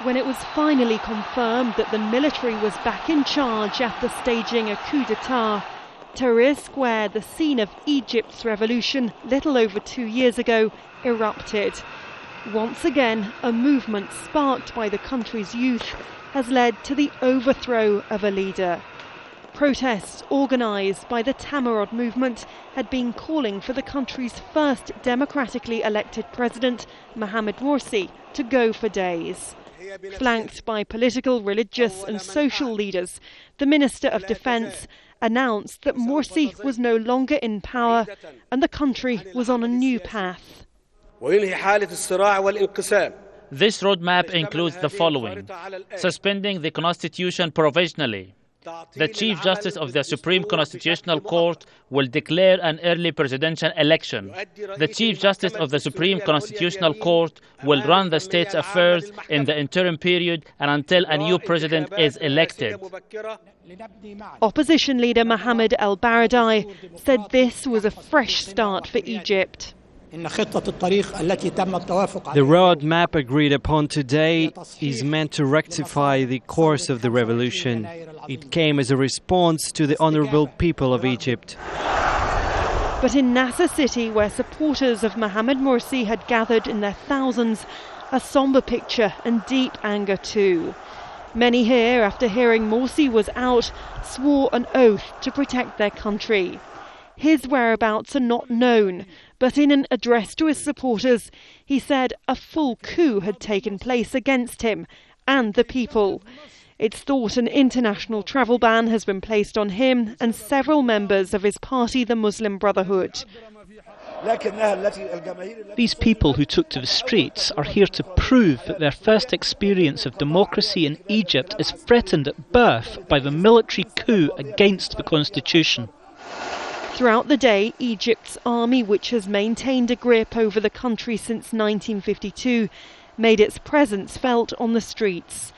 when it was finally confirmed that the military was back in charge after staging a coup d'etat. Tahrir Square, the scene of Egypt's revolution little over 2 years ago, erupted. Once again, a movement sparked by the country's youth has led to the overthrow of a leader. Protests organised by the Tamarod movement had been calling for the country's first democratically elected president, Mohamed Morsi, to go for days. Flanked by political, religious and social leaders, the Minister of Defence announced that Morsi was no longer in power and the country was on a new path. This roadmap includes the following: suspending the constitution provisionally. The Chief Justice of the Supreme Constitutional Court will declare an early presidential election. The Chief Justice of the Supreme Constitutional Court will run the state's affairs in the interim period and until a new president is elected. Opposition leader Mohamed al-Baradei said this was a fresh start for Egypt. The roadmap agreed upon today is meant to rectify the course of the revolution. It came as a response to the honourable people of Egypt. But in Nasser city, where supporters of Mohamed Morsi had gathered in their thousands, a sombre picture and deep anger too. Many here, after hearing Morsi was out, swore an oath to protect their country. His whereabouts are not known, but in an address to his supporters, he said a full coup had taken place against him and the people. It's thought an international travel ban has been placed on him and several members of his party, the Muslim Brotherhood. These people who took to the streets are here to prove that their first experience of democracy in Egypt is threatened at birth by the military coup against the constitution. Throughout the day, Egypt's army, which has maintained a grip over the country since 1952, made its presence felt on the streets.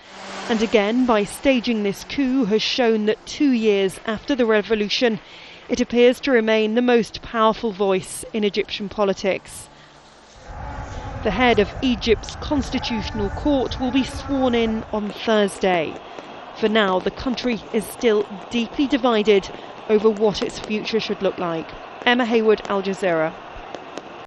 And again, by staging this coup, has shown that 2 years after the revolution, it appears to remain the most powerful voice in Egyptian politics. The head of Egypt's constitutional court will be sworn in on Thursday. For now, the country is still deeply divided over what its future should look like. Emma Hayward, Al Jazeera.